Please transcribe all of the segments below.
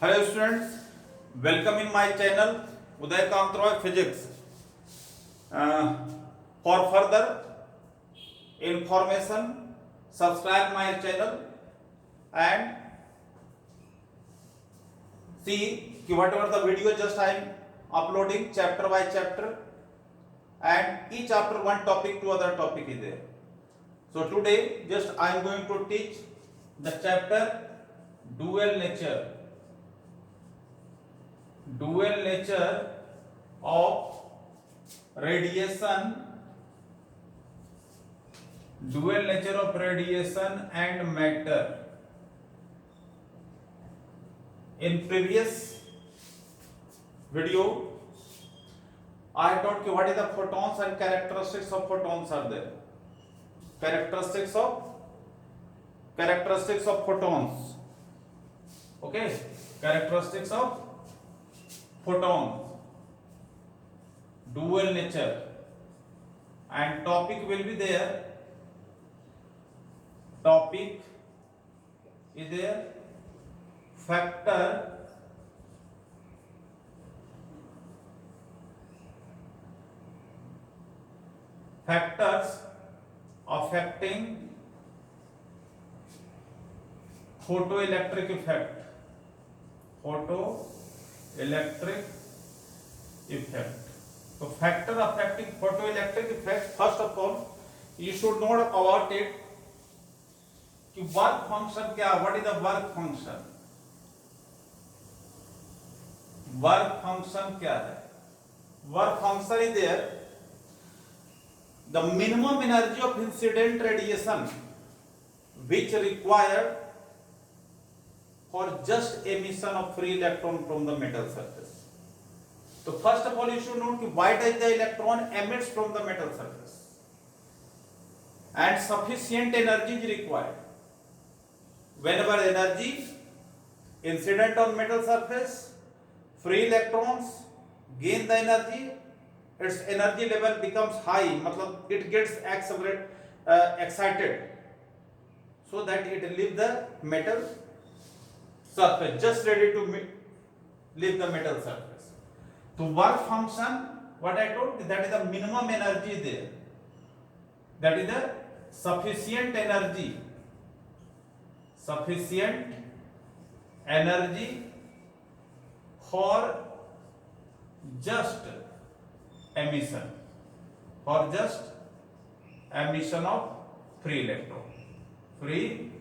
Hello students, welcome in my channel Udaykant Roy Physics. For further information, subscribe my channel and see whatever the video just I am uploading chapter by chapter, and each after one topic to other topic is there. So today just I am going to teach the chapter dual nature of radiation, and matter. In previous video I taught you what is the photons and characteristics of photons are there. Characteristics of photons. Okay, characteristics of photons, dual nature, and topic will be there. Topic is there. Factors affecting photoelectric effect. So factor affecting photoelectric effect, first of all you should know about it कि work function क्या, what is the work function? Work function क्या है? Work function is there, the minimum energy of incident radiation which required for just emission of free electron from the metal surface. So first of all you should know why does the electron emits from the metal surface, and sufficient energy is required. Whenever energy incident on metal surface, free electrons gain the energy, its energy level becomes high, matlab it gets excited, so that it leave the metal surface, just ready to leave the metal surface. So work function, what I told, that is the minimum energy there, that is the sufficient energy for just emission of free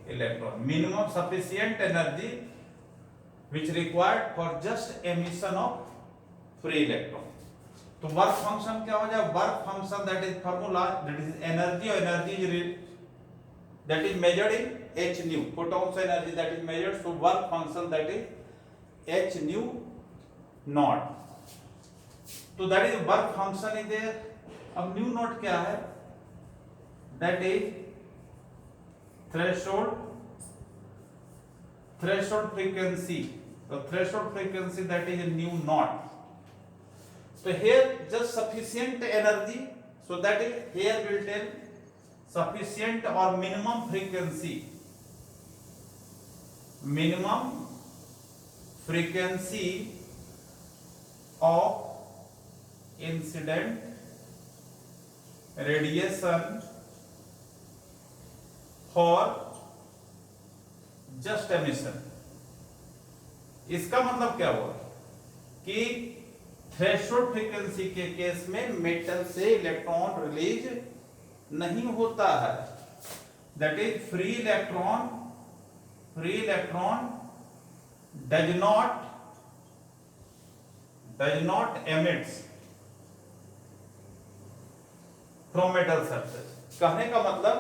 electron, minimum sufficient energy which required for just emission of free electron. तो work function क्या हो जाए? Work function that is formula, that is energy, और energy is that is measured in h nu, photons energy that is measured, so work function that is h nu naught. तो that is work function is there. अब nu naught क्या है? that is threshold frequency. So threshold frequency that is nu naught. So here just sufficient energy, so that is here will tell sufficient or minimum frequency of incident radiation for just emission. इसका मतलब क्या हुआ कि threshold frequency के case में metal से electron release नहीं होता है, that is free electron does not emits from metal surface. कहने का मतलब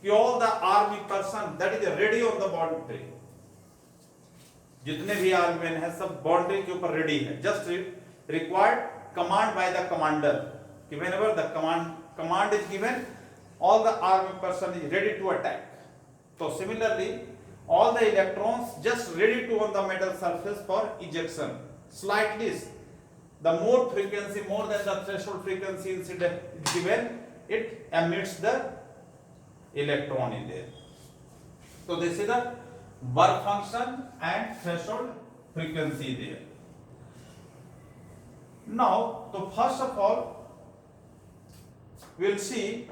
कि all the army person that is ready on the boundary, जितने भी आर्मी हैं सब बाउंड्री के ऊपर रेडी है, just required command by the commander कि whenever the command is given, all the army person is ready to attack. So similarly all the electrons just ready to on the metal surface for ejection. Slightly the more frequency, more than the threshold frequency incident given, it emits the electron in there. So this is the work function and threshold frequency there. Now, so first of all, we'll see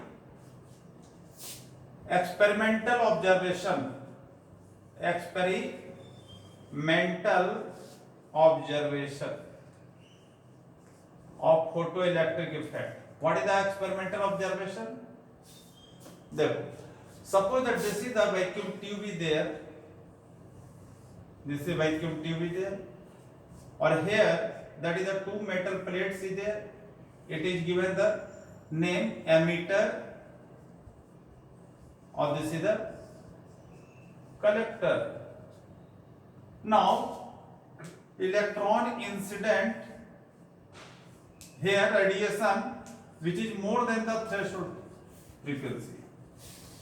experimental observation. Experimental observation of photoelectric effect. What is the experimental observation? देखो, suppose that this is the vacuum tube is there. This is vacuum tube is there, or here that is the two metal plates is there. It is given the name emitter, or this is the collector. Now, electron incident here radiation which is more than the threshold frequency.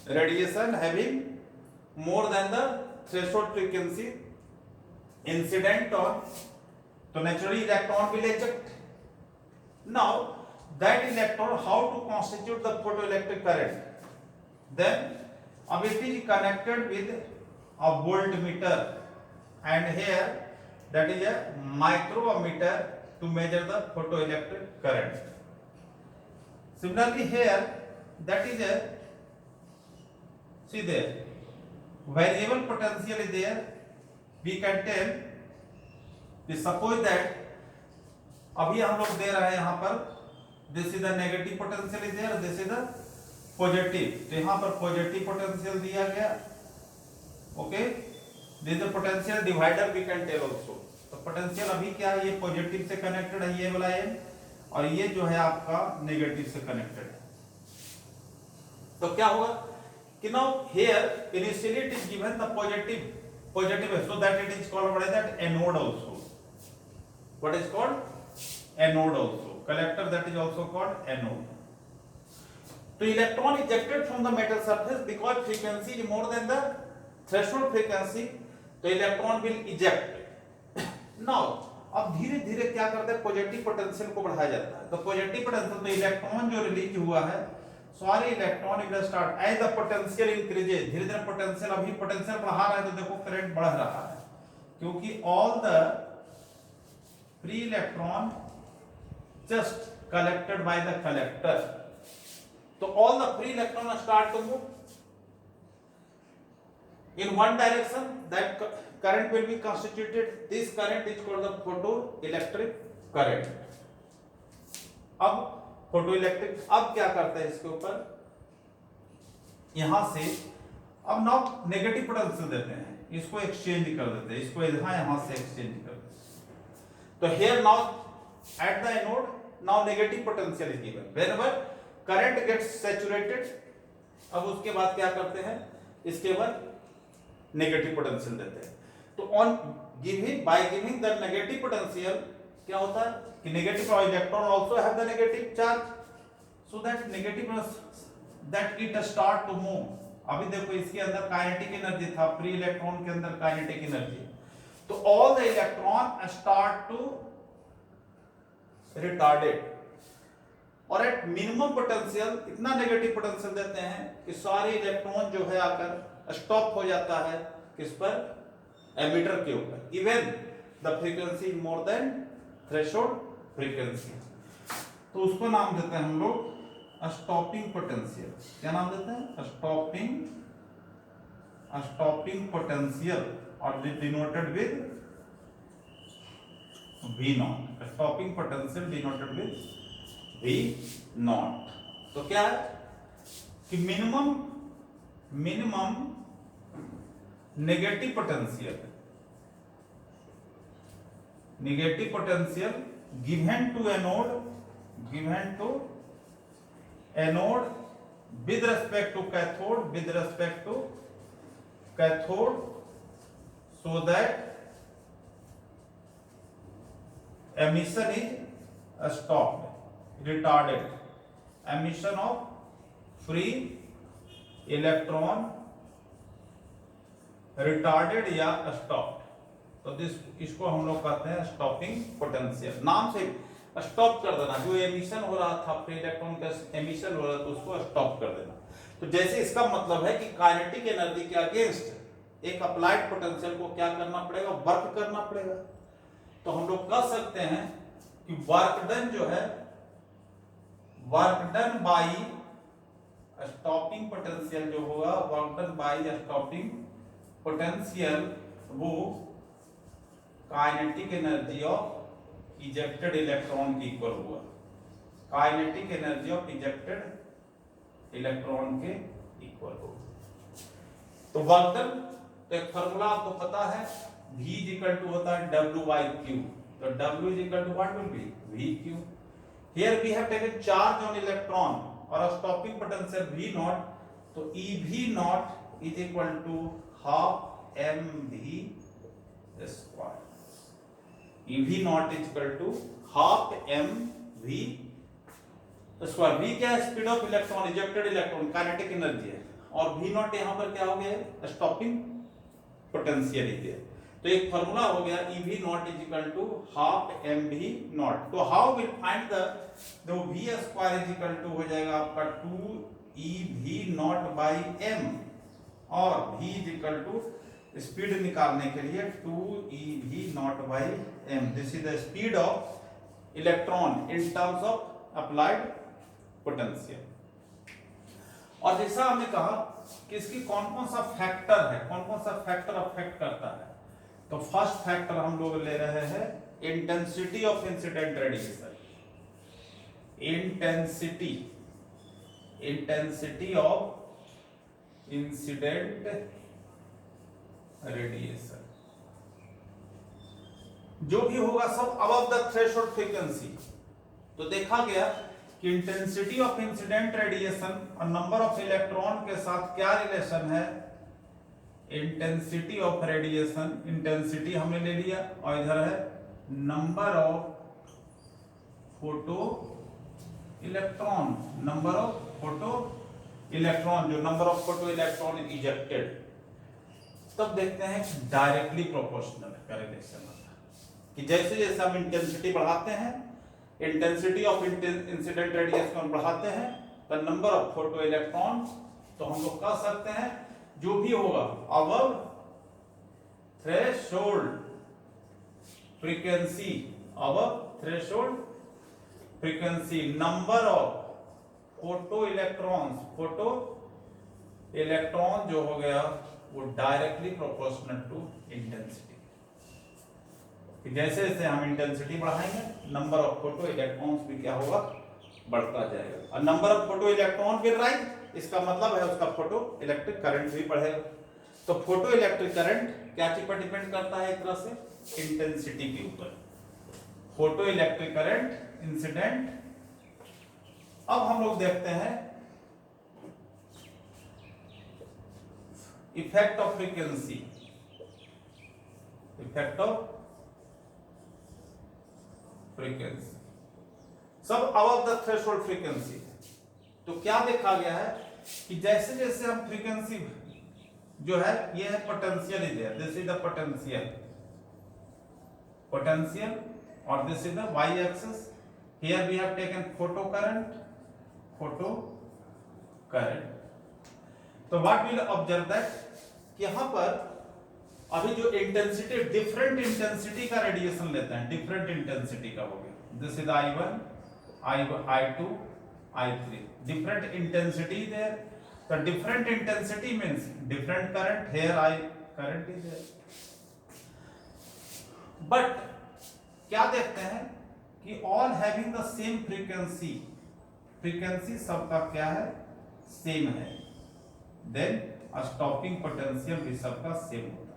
Radiation having more than the threshold frequency incident on, so naturally electron will eject. Now that electron, how to constitute the photoelectric current? Then it is connected with a voltmeter, and here that is a micrometer to measure the photoelectric current. Similarly here that is a, see there, variable potential is there. We can tell, we suppose that अभी हम लोग दे रहे हैं यहाँ पर this is the negative potential is there, this is the positive, तो यहाँ पर पॉजिटिव पोटेंशियल दिया गया. Okay, this is potential divider we can tell also. तो पोटेंशियल अभी क्या है, ये पॉजिटिव से कनेक्टेड है ये वाला एम, और ये जो है आपका नेगेटिव से कनेक्टेड है. तो क्या होगा कि now here initially it is given the positive so that it is called, what is that, anode also. What is called anode also. Collector, that is also called anode. So electron ejected from the metal surface because frequency is more than the threshold frequency, तो electron will eject. Now अब धीरे धीरे क्या करते हैं, positive potential को बढ़ाया जाता है. तो पॉजिटिव पोटेंशियल में इलेक्ट्रॉन जो रिलीज हुआ है, सारे electron will start as the potential increases. धीरे धीरे पोटेंशियल, अभी पोटेंशियल बढ़ा रहा है तो देखो करंट बढ़ रहा है, क्योंकि all the free electron just collected by the collector. तो all the free electron start to move in one direction. That current will be constituted. This current is called the photoelectric current. अब photoelectric, अब क्या करते हैं इसके ऊपर, यहां से अब नाउ नेगेटिव पोटेंशियल देते हैं, इसको एक्सचेंज कर देते हैं, इसको यहां से एक्सचेंज कर देते हैं. तो here now at the anode now negative potential is given whenever current gets saturated. अब उसके बाद क्या करते हैं, इसके बाद नेगेटिव पोटेंशियल देते हैं. तो on giving, by giving the negative potential क्या होता है कि negative electron also have the negative charge, so that negative that it start to move. अभी देखो इसके अंदर काइनेटिक एनर्जी था, फ्री इलेक्ट्रॉन के अंदर काइनेटिक एनर्जी, तो all the electron start to retarded. और एट मिनिमम पोटेंशियल इतना नेगेटिव पोटेंशियल देते हैं कि सारे इलेक्ट्रॉन जो है आकर स्टॉप हो जाता है किस पर, एमिटर के ऊपर, even the frequency is more than threshold frequency. तो उसको नाम देते हैं हम लोग स्टॉपिंग पोटेंशियल. क्या नाम देते हैं, स्टॉपिंग पोटेंशियल, और denoted with V not. Stopping potential denoted with V naught. तो क्या है कि minimum negative potential given to anode with respect to cathode so that emission is stopped, retarded. Emission of free electron retarded या stop. तो इसको हम लोग कहते हैं स्टॉपिंग पोटेंशियल. नाम से स्टॉप कर देना, जो एमिशन हो रहा था फ्री इलेक्ट्रॉन का एमिशन हो रहा था उसको स्टॉप कर देना. तो जैसे इसका मतलब है कि काइनेटिक एनर्जी के अगेंस्ट एक अप्लाइड पोटेंशियल को क्या करना पड़ेगा, वर्क करना पड़ेगा। तो हम लोग कह सकते हैं कि वर्क डन जो है, work done by stopping potential जो होगा, work done by stopping potential वो kinetic energy of ejected electron की इक्वल हुआ। Kinetic energy of ejected electron के इक्वल होगा। तो वर्क डन, तो एक फार्मूला आपको पता है, V इक्वल टू होता है W/Q। तो W is equal to what will be VQ। Here we have taken charge on electron और स्टॉपिंग पोटेंशियल V नॉट, तो EV naught is equal to half mv square. EV naught is equal to half mv square. V क्या है, speed of electron, ejected electron, kinetic energy है, और V not यहां पर क्या हो गया, स्टॉपिंग पोटेंशियल है। तो एक फार्मूला हो गया EV naught is equal to half mv naught. तो how will find the V square is equal to हो जाएगा आपका 2EV नॉट बाई m, और V is equal to speed निकालने के लिए 2EV naught by m। This is the speed of electron in terms of applied potential. और जैसा हमने कहा कि इसकी कौन कौन सा फैक्टर है, कौन कौन सा फैक्टर अफेक्ट करता है, तो फर्स्ट फैक्टर हम लोग ले रहे हैं intensity of incident radiation. Intensity of incident radiation जो भी होगा सब अबव द थ्रेशोल्ड फ्रीक्वेंसी। तो देखा गया कि इंटेंसिटी ऑफ इंसिडेंट रेडिएशन और नंबर ऑफ इलेक्ट्रॉन के साथ क्या रिलेशन है। इंटेंसिटी ऑफ रेडिएशन, इंटेंसिटी हमने ले लिया, और इधर है number of photo electron, number of photo electron, जो number of photo electron ejected. तब देखते हैं डायरेक्टली प्रोपोर्शनल का रिलेशन होता है कि जैसे जैसे हम इंटेंसिटी बढ़ाते हैं, इंटेंसिटी ऑफ इंसिडेंट रेडिएशन बढ़ाते हैं, तो नंबर ऑफ फोटो इलेक्ट्रॉन, तो हम लोग कह सकते हैं जो भी होगा above threshold frequency, above threshold frequency, number of photo electrons, photo electron जो हो गया वो डायरेक्टली प्रोपोर्शनल टू इंटेंसिटी। जैसे जैसे हम इंटेंसिटी बढ़ाएंगे, नंबर ऑफ फोटो इलेक्ट्रॉन्स भी क्या होगा, बढ़ता जाएगा। और number of photo electron will rise, इसका मतलब है उसका फोटो इलेक्ट्रिक करंट भी बढ़ेगा। तो फोटो इलेक्ट्रिक करंट क्या चीज पर डिपेंड करता है, एक तरह से इंटेंसिटी के ऊपर। Photo electric current incident. अब हम लोग देखते हैं effect of frequency, effect of frequency सब अबव द थ्रेशोल्ड फ्रीक्वेंसी। तो क्या देखा गया है कि जैसे जैसे हम फ्रीक्वेंसी जो है, ये है पोटेंशियल इज है, this is the potential, potential, और this is the Y axis. Here we have taken photo current, photo current. तो व्हाट विल ऑब्जर्व दैट कि यहां पर अभी जो इंटेंसिटी, डिफरेंट इंटेंसिटी का रेडिएशन लेते हैं, डिफरेंट इंटेंसिटी का हो गया, this is I1, I2, I3, different intensity there. तो different intensity means different current, here I current is there. But क्या देखते हैं कि all having the same frequency, frequency सबका क्या है, सेम है, देन स्टॉपिंग पोटेंशियल भी सबका सेम होता है।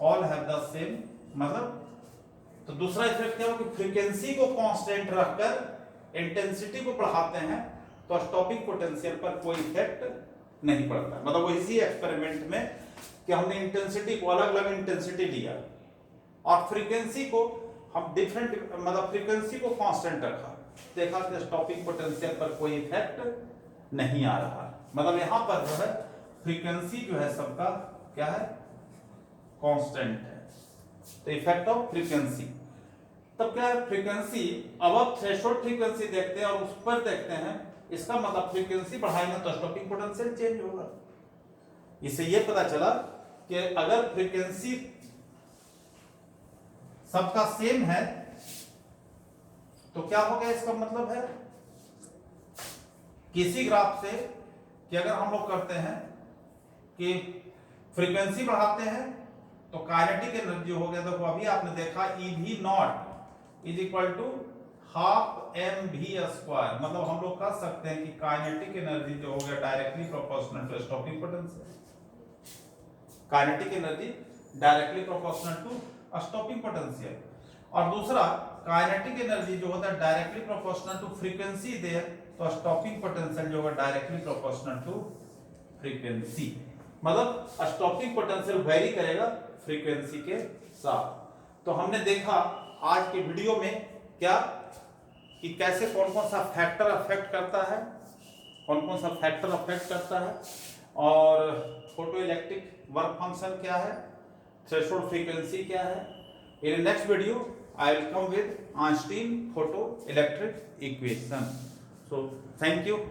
ऑल हैव द सेम, मतलब तो दूसरा इफेक्ट क्या हो कि फ्रीक्वेंसी को कांस्टेंट रखकर इंटेंसिटी को बढ़ाते हैं तो स्टॉपिंग पोटेंशियल पर कोई इफेक्ट नहीं पड़ता। मतलब वो इसी एक्सपेरिमेंट में कि हमने इंटेंसिटी को अलग अलग इंटेंसिटी लिया और फ्रीक्वेंसी को हम डिफरेंट, मतलब फ्रीक्वेंसी को कांस्टेंट रखा, देखा कि स्टॉपिंग पोटेंशियल पर कोई इफेक्ट नहीं आ रहा। मतलब यहां पर जो है फ्रीक्वेंसी जो है सबका क्या है, कांस्टेंट है। तो इफेक्ट ऑफ फ्रीक्वेंसी, तब क्या है, फ्रीक्वेंसी अब थ्रेशोल्ड फ्रीक्वेंसी देखते हैं और उस पर देखते हैं, इसका मतलब फ्रीक्वेंसी बढ़ाएंगे तो स्टॉपिंग पोटेंशियल चेंज होगा। इससे ये पता चला कि अगर फ्रीक्वेंसी सबका सेम है तो क्या हो गया, इसका मतलब है किसी ग्राफ से कि अगर हम लोग करते हैं कि फ्रीक्वेंसी बढ़ाते हैं तो काइनेटिक एनर्जी हो गया, देखो अभी आपने देखा EV naught is equal to half mv square, मतलब हम लोग कह सकते हैं कि काइनेटिक एनर्जी जो हो गया directly proportional to stopping potential, kinetic energy directly proportional to stopping potential. और दूसरा काइनेटिक एनर्जी जो होता है directly proportional to frequency there, तो स्टॉपिंग पोटेंशियल जो होगा डायरेक्टली प्रोपोर्शनल टू फ्रीक्वेंसी, मतलब स्टॉपिंग पोटेंशियल वेरी करेगा फ्रीक्वेंसी के साथ। तो हमने देखा आज के वीडियो में क्या कि कैसे कौन कौन सा फैक्टर अफेक्ट करता है, कौन कौन सा फैक्टर अफेक्ट करता है, और फोटो इलेक्ट्रिक वर्क फंक्शन क्या है, थ्रेशोल्ड फ्रीक्वेंसी क्या है। In next video I will come with Einstein photoelectric equation. So thank you.